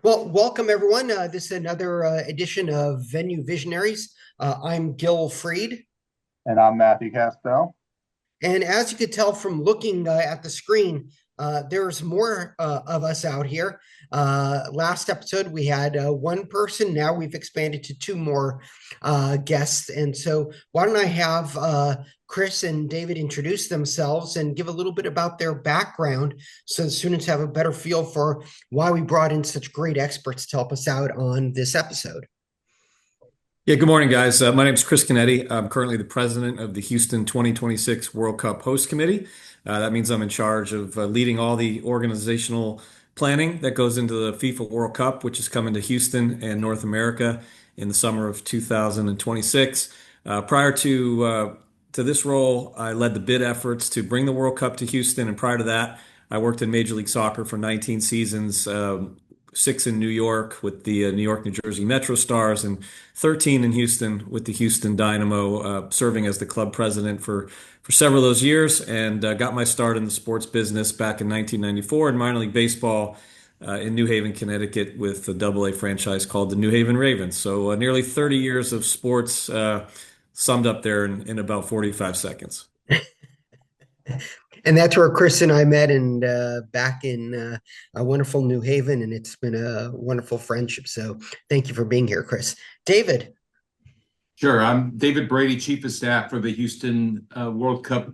Well, welcome everyone. This is another edition of Venue Visionaries. I'm Gil Freed. And I'm Matthew Castell. And as you could tell from looking at the screen, there's more of us out here. Last episode, we had one person. Now we've expanded to two more guests. And so, why don't I have Chris and David introduce themselves and give a little bit about their background so the students have a better feel for why we brought in such great experts to help us out on this episode. Yeah, good morning, guys. My name is Chris Canetti. I'm currently the president of the Houston 2026 World Cup Host Committee. That means I'm in charge of leading all the organizational planning that goes into the FIFA World Cup, which is coming to Houston and North America in the summer of 2026. Prior to this role, I led the bid efforts to bring the World Cup to Houston, and prior to that, I worked in Major League Soccer for 19 seasons, six in New York with the New York, New Jersey Metro Stars, and 13 in Houston with the Houston Dynamo, serving as the club president for several of those years, and got my start in the sports business back in 1994 in minor league baseball in New Haven, Connecticut, with a double A franchise called the New Haven Ravens. So nearly 30 years of sports summed up there in about 45 seconds. And that's where Chris and I met, and back in a wonderful New Haven, and it's been a wonderful friendship. So thank you for being here, Chris. David. Sure. I'm David Brady, Chief of Staff for the Houston World Cup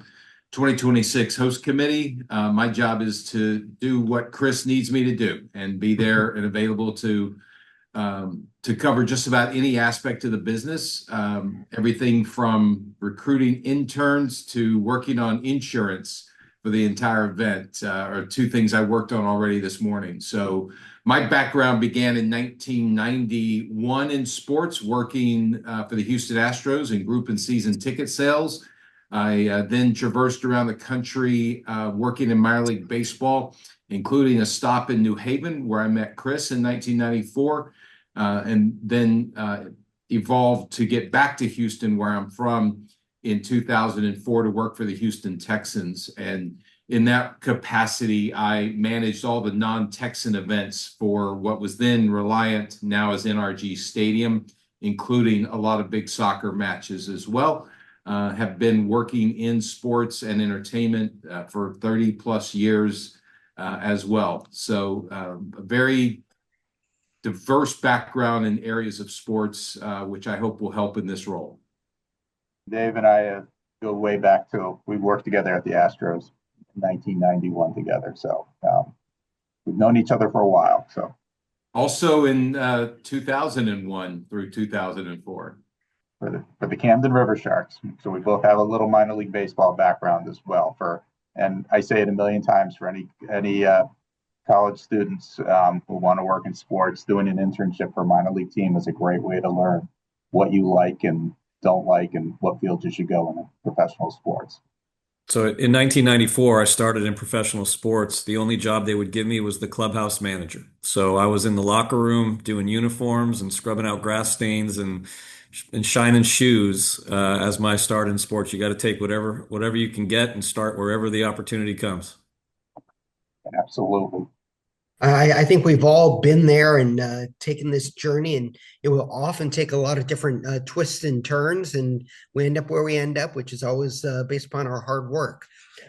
2026 Host Committee. My job is to do what Chris needs me to do and be there and available to cover just about any aspect of the business, everything from recruiting interns to working on insurance for the entire event, are two things I worked on already this morning. So my background began in 1991 in sports, working for the Houston Astros in group and season ticket sales. I then traversed around the country working in minor league baseball, including a stop in New Haven where I met Chris in 1994, and then evolved to get back to Houston, where I'm from, in 2004 to work for the Houston Texans. And in that capacity, I managed all the non-Texan events for what was then Reliant, now is NRG Stadium, including a lot of big soccer matches as well. Have been working in sports and entertainment for 30 plus years as well. So a very diverse background in areas of sports, which I hope will help in this role. Dave and I go way back to we worked together at the Astros in 1991 together. So we've known each other for a while. So also in 2001 through 2004 for the Camden River Sharks. So we both have a little minor league baseball background as well. And I say it a million times for any college students who want to work in sports, doing an internship for a minor league team is a great way to learn what you like and don't like and what field you should go in professional sports. So in 1994, I started in professional sports. The only job they would give me was the clubhouse manager. So I was in the locker room doing uniforms and scrubbing out grass stains and shining shoes as my start in sports. You got to take whatever you can get and start wherever the opportunity comes. Absolutely. I think we've all been there and taken this journey, and it will often take a lot of different twists and turns, and we end up where we end up, which is always based upon our hard work.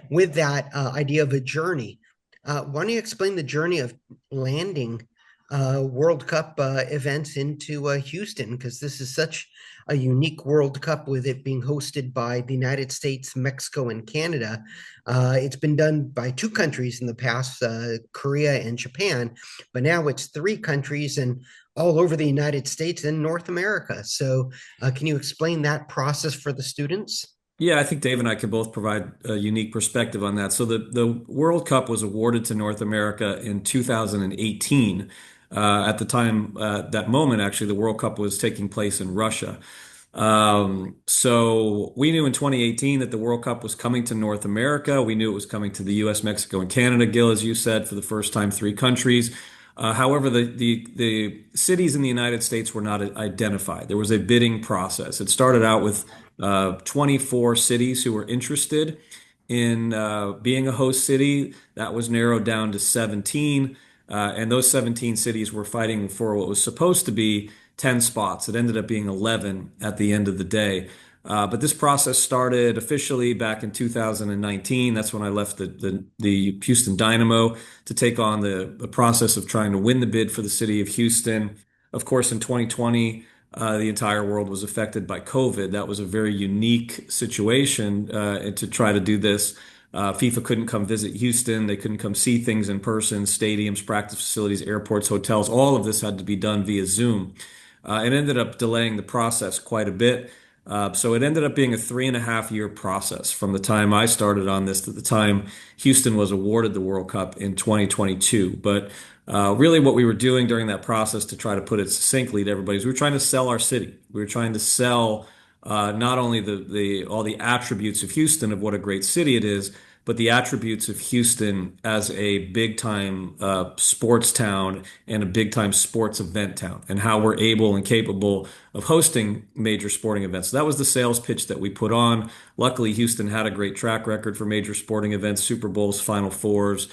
With that idea of a journey, why don't you explain the journey of landing World Cup events into Houston? Because this is such a unique World Cup with it being hosted by the United States, Mexico, and Canada. It's been done by two countries in the past, Korea and Japan, but now it's three countries and all over the United States and North America. So can you explain that process for the students? Yeah, I think Dave and I can both provide a unique perspective on that. So the World Cup was awarded to North America in 2018. At the time, that moment, actually, the World Cup was taking place in Russia. So we knew in 2018 that the World Cup was coming to North America. We knew it was coming to the US, Mexico, and Canada, Gil, as you said, for the first time, three countries. However, the cities in the United States were not identified. There was a bidding process. It started out with 24 cities who were interested in being a host city. That was narrowed down to 17. And those 17 cities were fighting for what was supposed to be 10 spots. It ended up being 11 at the end of the day. But this process started officially back in 2019. That's when I left the Houston Dynamo to take on the process of trying to win the bid for the city of Houston. Of course, in 2020, the entire world was affected by COVID. That was a very unique situation to try to do this. FIFA couldn't come visit Houston. They couldn't come see things in person, stadiums, practice facilities, airports, hotels. All of this had to be done via Zoom. It ended up delaying the process quite a bit. So it ended up being a 3.5 year process from the time I started on this to the time Houston was awarded the World Cup in 2022. But really, what we were doing during that process, to try to put it succinctly to everybody, is we were trying to sell our city. We were trying to sell not only the all the attributes of Houston, of what a great city it is, but the attributes of Houston as a big time sports town and a big time sports event town, and how we're able and capable of hosting major sporting events. So that was the sales pitch that we put on. Luckily, Houston had a great track record for major sporting events, Super Bowls, Final Fours,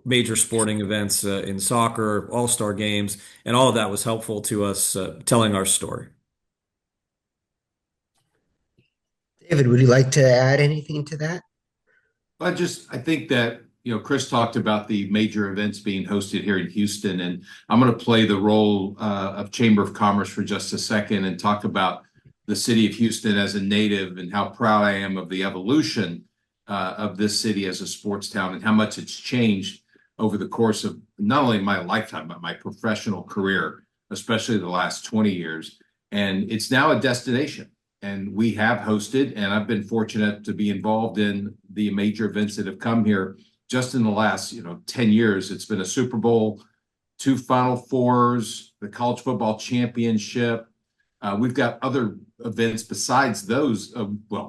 major sporting events in soccer, all-star games, and all of that was helpful to us telling our story. David, would you like to add anything to that? I think that, Chris talked about the major events being hosted here in Houston, and I'm going to play the role of Chamber of Commerce for just a second and talk about the city of Houston as a native and how proud I am of the evolution of this city as a sports town and how much it's changed over the course of not only my lifetime, but my professional career, especially the last 20 years. And it's now a destination. And we have hosted, and I've been fortunate to be involved in the major events that have come here just in the last, 10 years. It's been a Super Bowl, 2 Final Fours, the College Football Championship. We've got other events besides those,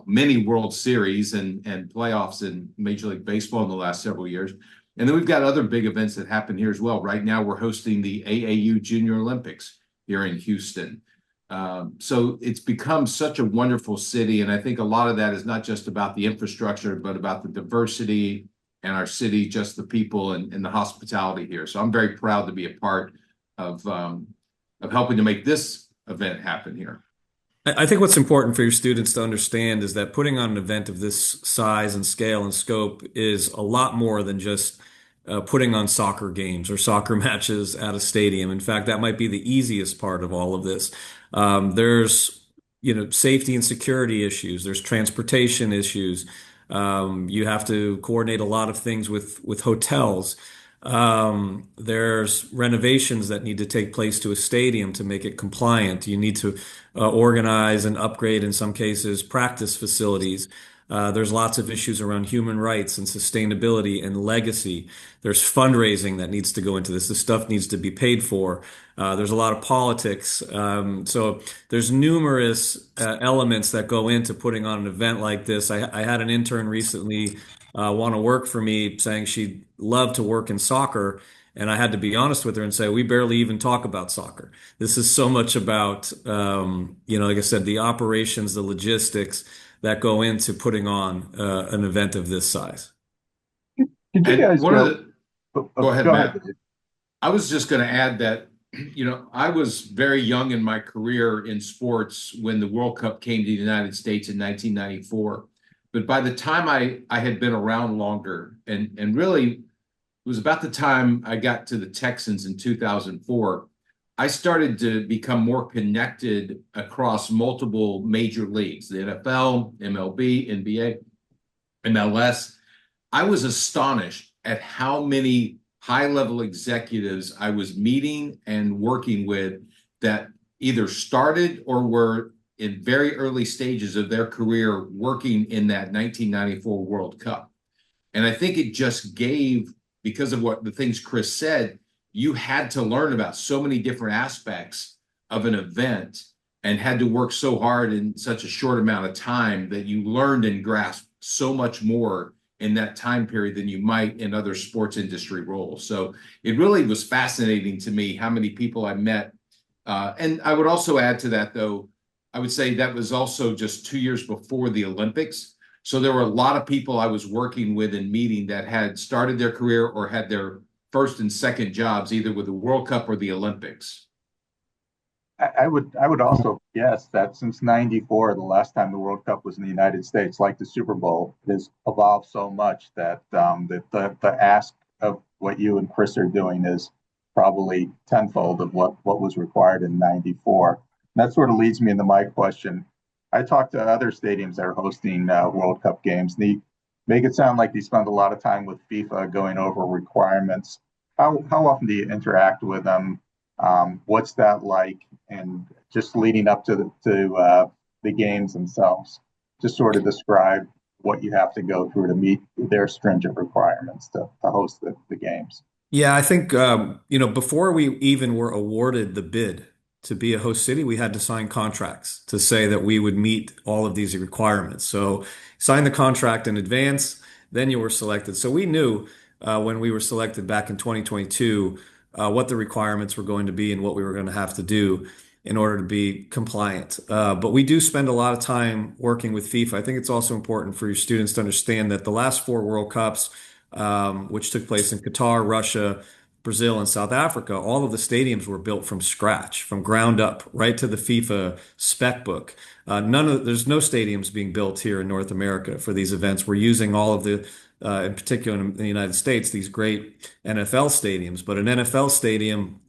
many World Series and playoffs in Major League Baseball in the last several years. And then we've got other big events that happen here as well. Right now, we're hosting the AAU Junior Olympics here in Houston. So it's become such a wonderful city. And I think a lot of that is not just about the infrastructure, but about the diversity and our city, just the people and the hospitality here. So I'm very proud to be a part of helping to make this event happen here. I think what's important for your students to understand is that putting on an event of this size and scale and scope is a lot more than just putting on soccer games or soccer matches at a stadium. In fact, that might be the easiest part of all of this. There's, safety and security issues. There's transportation issues. You have to coordinate a lot of things with hotels. There's renovations that need to take place to a stadium to make it compliant. You need to organize and upgrade, in some cases, practice facilities. There's lots of issues around human rights and sustainability and legacy. There's fundraising that needs to go into this. This stuff needs to be paid for. There's a lot of politics. So there's numerous elements that go into putting on an event like this. I had an intern recently want to work for me, saying she'd love to work in soccer. And I had to be honest with her and say, we barely even talk about soccer. This is so much about, like I said, the operations, the logistics that go into putting on an event of this size. Did you guys go ahead, Matt. I was just going to add that, I was very young in my career in sports when the World Cup came to the United States in 1994. But by the time I had been around longer, and really it was about the time I got to the Texans in 2004, I started to become more connected across multiple major leagues, the NFL, MLB, NBA, MLS. I was astonished at how many high-level executives I was meeting and working with that either started or were in very early stages of their career working in that 1994 World Cup. And I think it just gave, because of what the things Chris said, you had to learn about so many different aspects of an event and had to work so hard in such a short amount of time that you learned and grasped so much more in that time period than you might in other sports industry roles. So it really was fascinating to me how many people I met. And I would also add to that, though, I would say that was also just 2 years before the Olympics. So there were a lot of people I was working with and meeting that had started their career or had their first and second jobs, either with the World Cup or the Olympics. I would also guess that since '94, the last time the World Cup was in the United States, like the Super Bowl, it has evolved so much that the ask of what you and Chris are doing is probably tenfold of what was required in '94. And that sort of leads me into my question. I talked to other stadiums that are hosting World Cup games. They make it sound like they spend a lot of time with FIFA going over requirements. How often do you interact with them? What's that like? And just leading up to the games themselves, just sort of describe what you have to go through to meet their stringent requirements to host the games. Yeah, I think before we even were awarded the bid to be a host city, we had to sign contracts to say that we would meet all of these requirements. So sign the contract in advance, then you were selected. So we knew when we were selected back in 2022 what the requirements were going to be and what we were going to have to do in order to be compliant. But we do spend a lot of time working with FIFA. I think it's also important for your students to understand that the last four World Cups, which took place in Qatar, Russia, Brazil, and South Africa, all of the stadiums were built from scratch, from ground up, right to the FIFA spec book. There's no stadiums being built here in North America for these events. We're using all of the, in particular in the United States, these great NFL stadiums. But an NFL stadium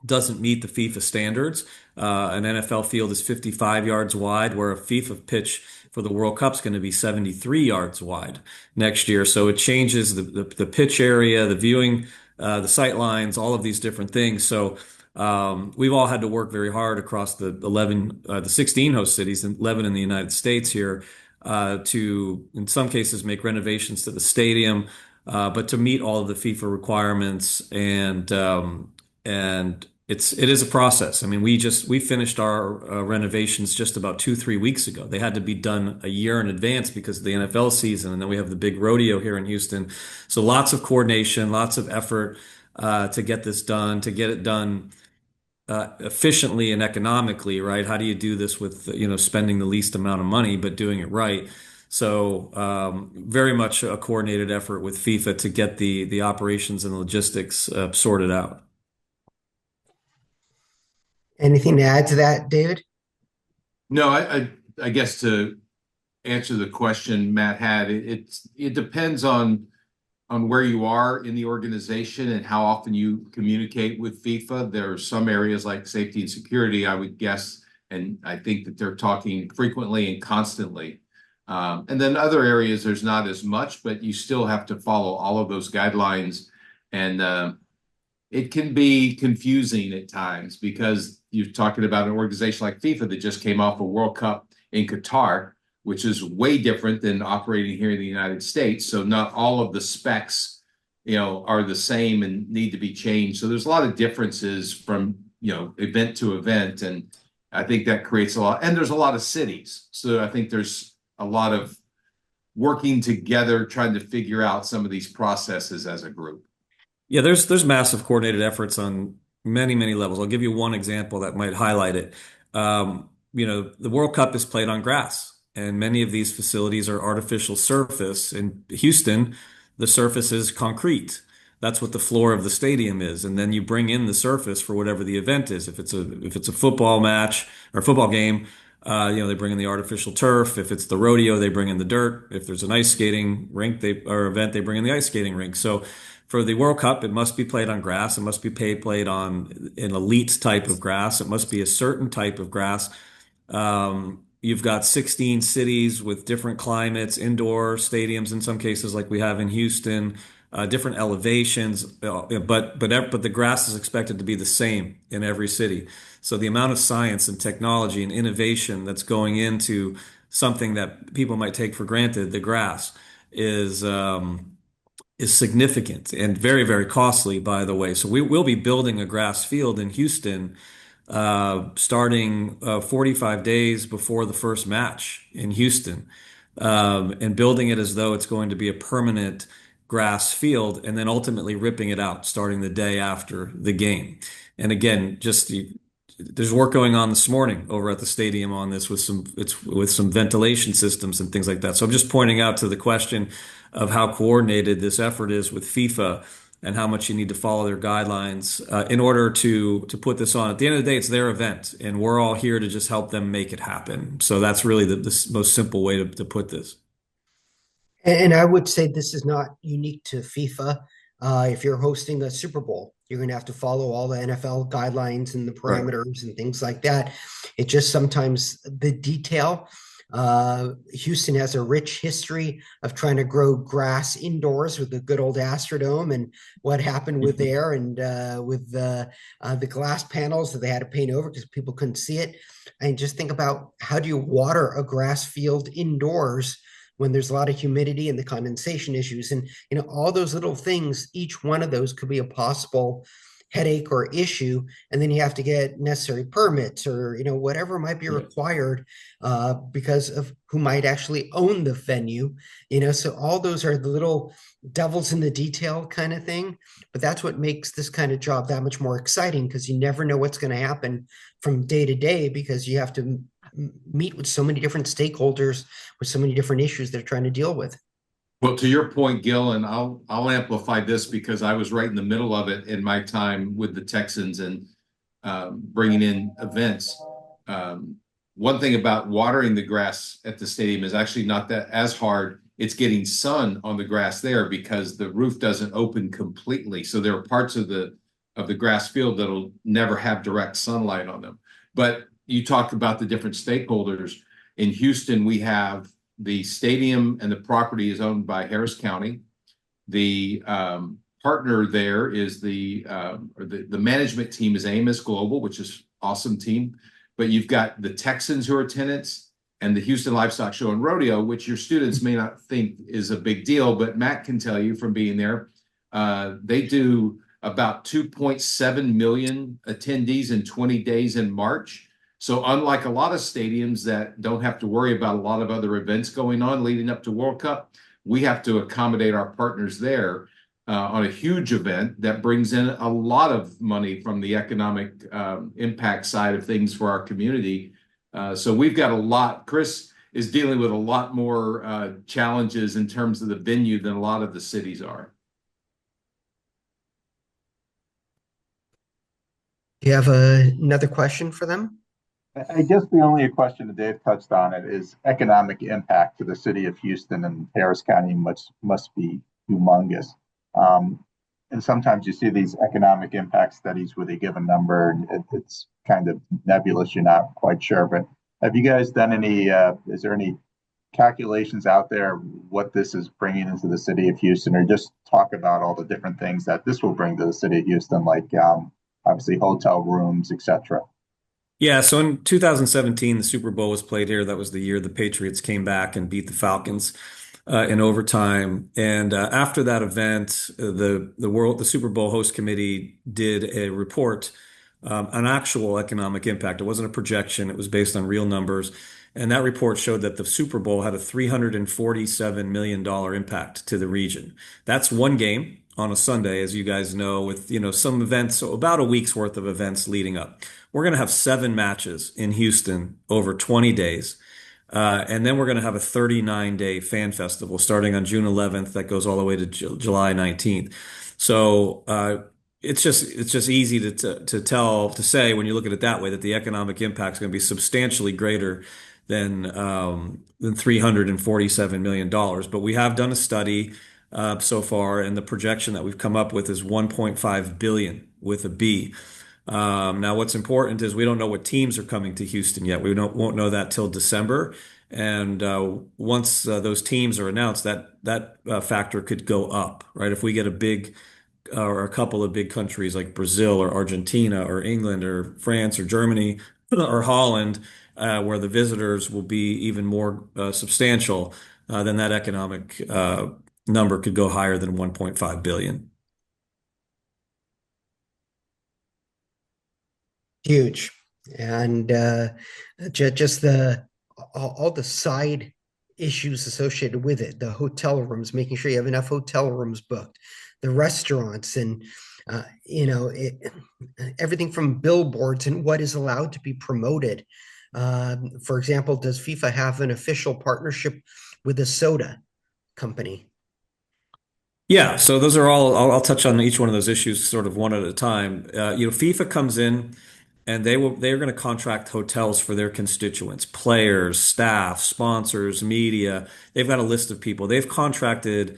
doesn't meet the FIFA standards. An NFL field is 55 yards wide, where a FIFA pitch for the World Cup is going to be 73 yards wide next year. So it changes the pitch area, the viewing, the sight lines, all of these different things. So we've all had to work very hard across the 16 host cities and 11 in the United States here to, in some cases, make renovations to the stadium, but to meet all of the FIFA requirements and it is a process. I mean, we finished our renovations just about 2-3 weeks ago. They had to be done a year in advance because of the NFL season, and then we have the big rodeo here in Houston. So lots of coordination, lots of effort to get this done, to get it done efficiently and economically, right? How do you do this with spending the least amount of money but doing it right? So very much a coordinated effort with FIFA to get the operations and logistics sorted out. Anything to add to that, David? No, I guess to answer the question Matt had, it depends on where you are in the organization and how often you communicate with FIFA. There are some areas like safety and security, I would guess, and I think that they're talking frequently and constantly. And then other areas, there's not as much, but you still have to follow all of those guidelines. And it can be confusing at times because you're talking about an organization like FIFA that just came off a World Cup in Qatar, which is way different than operating here in the United States. So not all of the specs, are the same and need to be changed. So there's a lot of differences from, event to event. And I think that creates a lot, and there's a lot of cities. So I think there's a lot of working together, trying to figure out some of these processes as a group. Yeah, there's massive coordinated efforts on many, many levels. I'll give you one example that might highlight it. The World Cup is played on grass, and many of these facilities are artificial surface. In Houston, the surface is concrete. That's what the floor of the stadium is, and then you bring in the surface for whatever the event is. If it's a football match or a football game, they bring in the artificial turf. If it's the rodeo, they bring in the dirt. If there's an ice skating rink or event, they bring in the ice skating rink. So for the World Cup, it must be played on grass. It must be played on an elite type of grass. It must be a certain type of grass. You've got 16 cities with different climates, indoor stadiums in some cases, like we have in Houston, different elevations. But the grass is expected to be the same in every city. So the amount of science and technology and innovation that's going into something that people might take for granted, the grass, is significant and very, very costly, by the way. So we will be building a grass field in Houston starting 45 days before the first match in Houston, and building it as though it's going to be a permanent grass field, and then ultimately ripping it out starting the day after the game. And again, there's work going on this morning over at the stadium on this with some ventilation systems and things like that. So I'm just pointing out to the question of how coordinated this effort is with FIFA and how much you need to follow their guidelines in order to put this on. At the end of the day, it's their event, and we're all here to just help them make it happen. So that's really the most simple way to put this. And I would say this is not unique to FIFA. If you're hosting a Super Bowl, you're going to have to follow all the NFL guidelines and the Right. parameters and things like that. It just sometimes the detail. Houston has a rich history of trying to grow grass indoors with the good old Astrodome and what happened with there and with the glass panels that they had to paint over because people couldn't see it. And just think about how do you water a grass field indoors when there's a lot of humidity and the condensation issues and all those little things, each one of those could be a possible headache or issue, and then you have to get necessary permits or whatever might be Yeah. required because of who might actually own the venue. So all those are the little devils in the detail kind of thing, but that's what makes this kind of job that much more exciting because you never know what's going to happen from day to day because you have to meet with so many different stakeholders with so many different issues they're trying to deal with. Well, to your point, Gil, and I'll amplify this because I was right in the middle of it in my time with the Texans and bringing in events. One thing about watering the grass at the stadium is actually not that as hard. It's getting sun on the grass there because the roof doesn't open completely. So there are parts of the grass field that'll never have direct sunlight on them. But you talked about the different stakeholders. In Houston, we have the stadium and the property is owned by Harris County. The partner there is the management team is Amos Global, which is awesome team. But you've got the Texans who are tenants and the Houston Livestock Show and Rodeo, which your students may not think is a big deal, but Matt can tell you from being there, they do about 2.7 million attendees in 20 days in March. So unlike a lot of stadiums that don't have to worry about a lot of other events going on leading up to World Cup, we have to accommodate our partners there on a huge event that brings in a lot of money from the economic impact side of things for our community. So we've got a lot. Chris is dealing with a lot more challenges in terms of the venue than a lot of the cities are. Do you have another question for them? I guess the only question that Dave touched on it is economic impact to the city of Houston and Harris County must be humongous. And sometimes you see these economic impact studies with a given number, and it's kind of nebulous. You're not quite sure. But have you guys done any? Is there any calculations out there what this is bringing into the city of Houston, or just talk about all the different things that this will bring to the city of Houston, like obviously hotel rooms, etc. Yeah, so in 2017, the Super Bowl was played here. That was the year the Patriots came back and beat the Falcons in overtime. And after that event, the Super Bowl host committee did a report, an actual economic impact. It wasn't a projection; it was based on real numbers. And that report showed that the Super Bowl had a $347 million impact to the region. That's one game on a Sunday, as you guys know, with some events, so about a week's worth of events leading up. We're going to have 7 matches in Houston over 20 days. And then we're going to have a 39-day fan festival starting on June 11th that goes all the way to July 19th. So it's just easy to say when you look at it that way that the economic impact is going to be substantially greater than $347 million. But we have done a study so far, and the projection that we've come up with is 1.5 billion with a B. Now, what's important is we don't know what teams are coming to Houston yet. Won't know that till December. And once those teams are announced, that factor could go up, right? If we get a big or a couple of big countries like Brazil or Argentina or England or France or Germany or Holland, where the visitors will be even more substantial, then that economic number could go higher than 1.5 billion. Huge. And just all the side issues associated with it, the hotel rooms, making sure you have enough hotel rooms booked, the restaurants, and everything from billboards and what is allowed to be promoted. For example, does FIFA have an official partnership with a soda company? Yeah, so those are all. I'll touch on each one of those issues sort of one at a time. FIFA comes in, and they're going to contract hotels for their constituents, players, staff, sponsors, media. They've got a list of people. They've contracted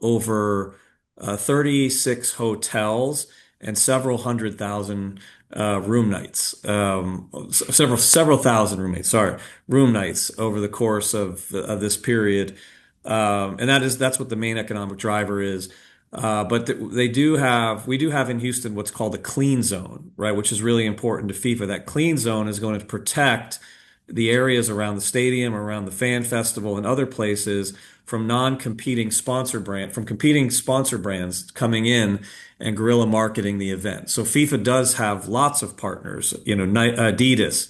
over 36 hotels and several hundred thousand room nights, several thousand roommates. Sorry, room nights over the course of this period. And that's what the main economic driver is. But we do have in Houston what's called a clean zone, right? Which is really important to FIFA. That clean zone is going to protect the areas around the stadium, around the fan festival, and other places from competing sponsor brands coming in and guerrilla marketing the event. So FIFA does have lots of partners. Adidas,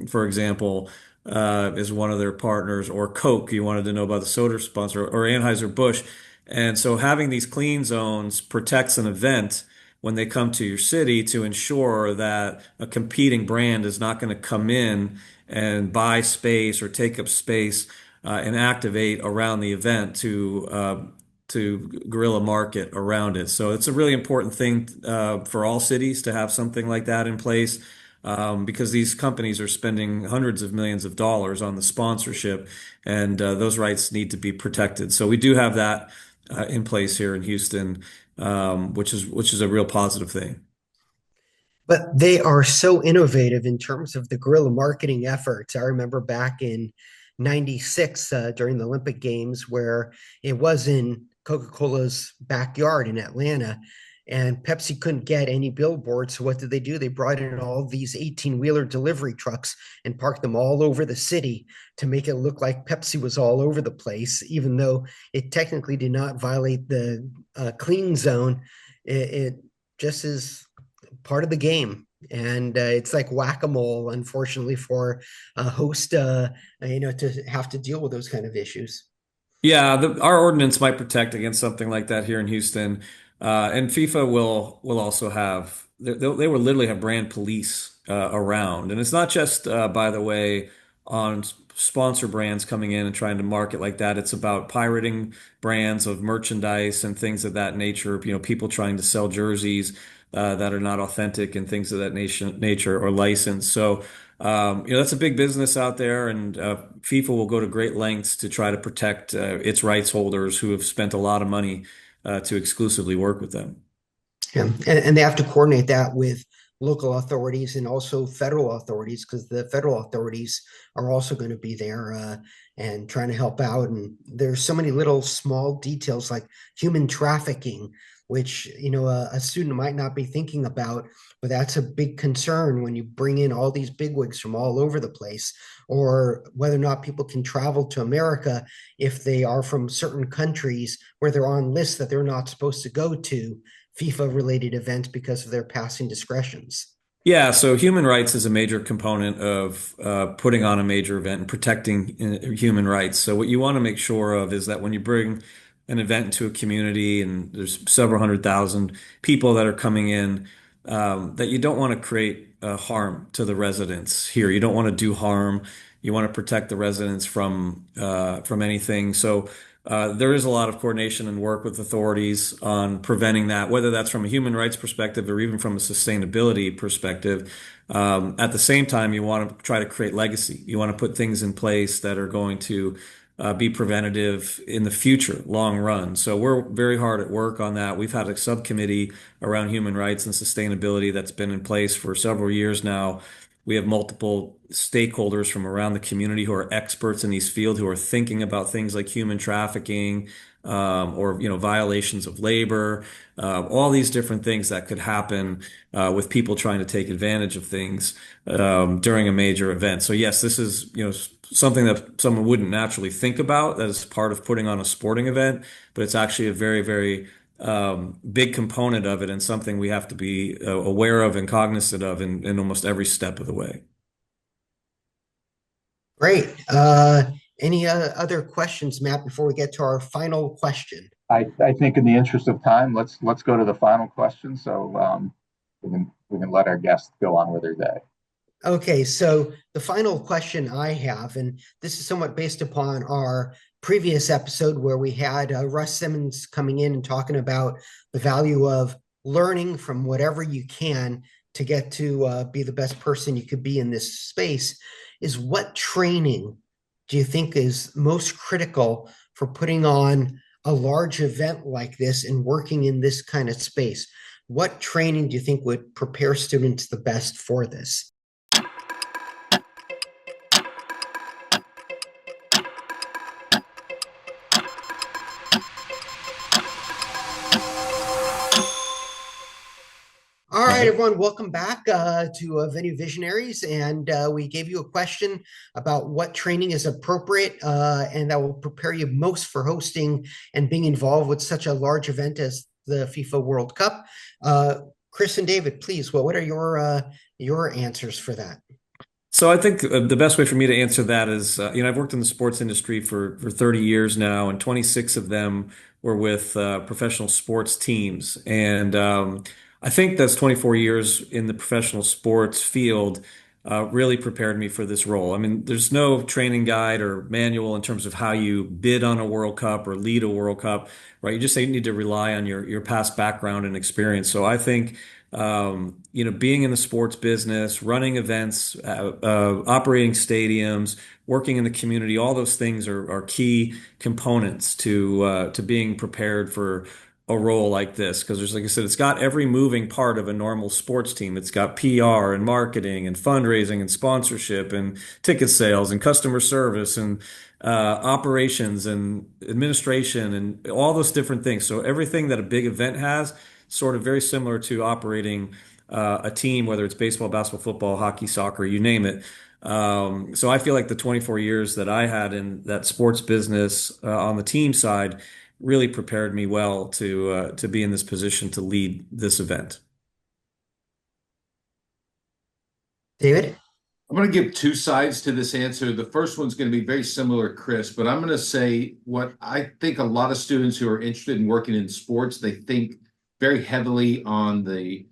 for example, is one of their partners, or Coke. You wanted to know about the soda sponsor, or Anheuser-Busch. And so having these clean zones protects an event when they come to your city to ensure that a competing brand is not going to come in and buy space or take up space and activate around the event to guerrilla market around it. So it's a really important thing for all cities to have something like that in place, because these companies are spending hundreds of millions of dollars on the sponsorship, and those rights need to be protected. So we do have that in place here in Houston, which is a real positive thing. But they are so innovative in terms of the guerrilla marketing efforts. I remember back in '96 during the Olympic Games, where it was in Coca-Cola's backyard in Atlanta, and Pepsi couldn't get any billboards. So what did they do? They brought in all these 18-wheeler delivery trucks and parked them all over the city to make it look like Pepsi was all over the place, even though it technically did not violate the clean zone. It just is part of the game. And it's like whack-a-mole, unfortunately, for a host, to have to deal with those kind of issues. Yeah, our ordinance might protect against something like that here in Houston, and FIFA will also have they will literally have brand police around, and it's not just by the way on sponsor brands coming in and trying to market like that. It's about pirating brands of merchandise and things of that nature. People trying to sell jerseys that are not authentic and things of that nature or licensed. So. That's a big business out there, and FIFA will go to great lengths to try to protect its rights holders who have spent a lot of money to exclusively work with them. Yeah. And they have to coordinate that with local authorities and also federal authorities, because the federal authorities are also going to be there and trying to help out. And there's so many little small details like human trafficking, which a student might not be thinking about, but that's a big concern when you bring in all these bigwigs from all over the place, or whether or not people can travel to America if they are from certain countries where they're on lists that they're not supposed to go to FIFA related events because of their passing discretions. Yeah, so human rights is a major component of putting on a major event and protecting human rights. So what you want to make sure of is that when you bring an event into a community and there's several hundred thousand people that are coming in, that you don't want to create harm to the residents here. You don't want to do harm. You want to protect the residents from anything. So there is a lot of coordination and work with authorities on preventing that, whether that's from a human rights perspective or even from a sustainability perspective. At the same time, you want to try to create legacy. You want to put things in place that are going to be preventative in the future, long run. So we're very hard at work on that. We've had a subcommittee around human rights and sustainability that's been in place for several years now. We have multiple stakeholders from around the community who are experts in these fields, who are thinking about things like human trafficking, or violations of labor, all these different things that could happen with people trying to take advantage of things during a major event. So yes, this is something that someone wouldn't naturally think about as part of putting on a sporting event, but it's actually a very, very big component of it, and something we have to be aware of and cognizant of in almost every step of the way. Great. Any other questions, Matt, before we get to our final question? I think in the interest of time, let's go to the final question, so we can let our guests go on with their day. Okay, so the final question I have, and this is somewhat based upon our previous episode where we had Russ Simmons coming in and talking about the value of learning from whatever you can to get to be the best person you could be in this space, is what training do you think is most critical for putting on a large event like this and working in this kind of space? What training do you think would prepare students the best for this? All right, everyone, welcome back to Venue Visionaries. And we gave you a question about what training is appropriate and that will prepare you most for hosting and being involved with such a large event as the FIFA World Cup. Chris and David, please, what are your answers for that? So I think the best way for me to answer that is, I've worked in the sports industry for 30 years now, and 26 of them were with professional sports teams. And I think that's 24 years in the professional sports field really prepared me for this role. I mean, there's no training guide or manual in terms of how you bid on a World Cup or lead a World Cup, right? You just need to rely on your past background and experience. So I think being in the sports business, running events, operating stadiums, working in the community, all those things are key components to being prepared for a role like this. Because there's, like I said, it's got every moving part of a normal sports team. It's got PR and marketing and fundraising and sponsorship and ticket sales and customer service and operations and administration and all those different things. So everything that a big event has, sort of very similar to operating a team, whether it's baseball, basketball, football, hockey, soccer, you name it. So I feel like the 24 years that I had in that sports business on the team side really prepared me well to be in this position to lead this event. David? I'm going to give two sides to this answer. The first one's going to be very similar, Chris, but I'm going to say what I think a lot of students who are interested in working in sports, they think very heavily on the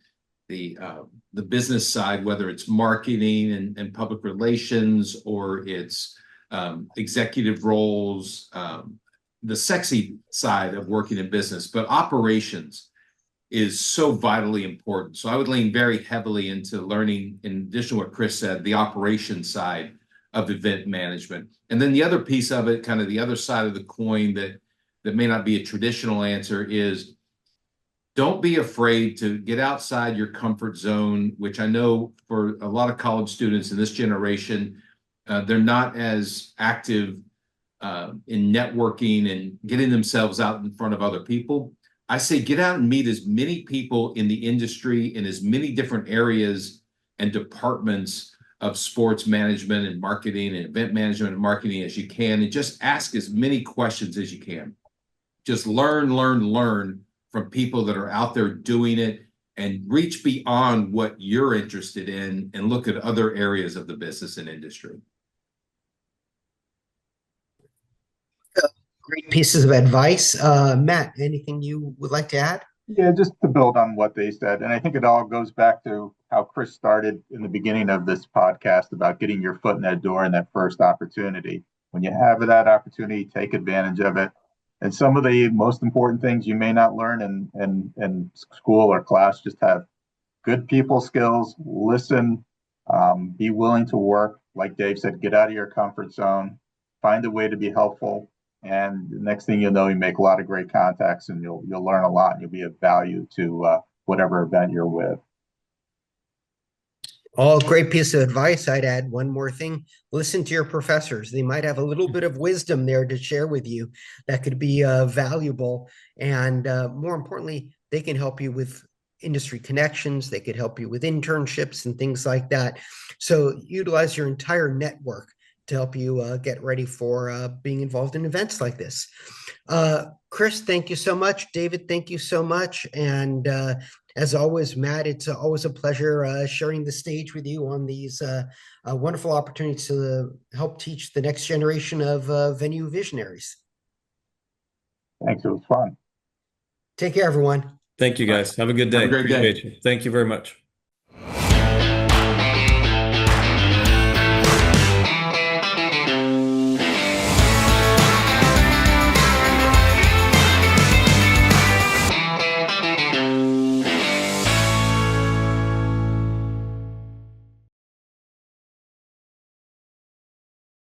business side, whether it's marketing and public relations or it's executive roles, the sexy side of working in business. But operations is so vitally important. So I would lean very heavily into learning, in addition to what Chris said, the operations side of event management. And then the other piece of it, kind of the other side of the coin that may not be a traditional answer, is don't be afraid to get outside your comfort zone, which I know for a lot of college students in this generation, they're not as active in networking and getting themselves out in front of other people. I say get out and meet as many people in the industry in as many different areas and departments of sports management and marketing and event management and marketing as you can, and just ask as many questions as you can. Just learn from people that are out there doing it, and reach beyond what you're interested in and look at other areas of the business and industry. Great pieces of advice. Matt, anything you would like to add? Yeah, just to build on what they said. And I think it all goes back to how Chris started in the beginning of this podcast about getting your foot in that door and that first opportunity. When you have that opportunity, take advantage of it. And some of the most important things you may not learn in school or class, just have good people skills, listen, be willing to work. Like Dave said, get out of your comfort zone, find a way to be helpful. And the next thing you know, you make a lot of great contacts, and you'll learn a lot, and you'll be of value to whatever event you're with. All great piece of advice. I'd add one more thing. Listen to your professors. They might have a little bit of wisdom there to share with you that could be valuable. And more importantly, they can help you with industry connections. They could help you with internships and things like that. So utilize your entire network to help you get ready for being involved in events like this. Chris, thank you so much. David, thank you so much. And as always, Matt, it's always a pleasure sharing the stage with you on these wonderful opportunities to help teach the next generation of venue visionaries. Thanks. It was fun. Take care, everyone. Thank you, guys. Have a good day. Have a great day. Appreciate you. Thank you very much.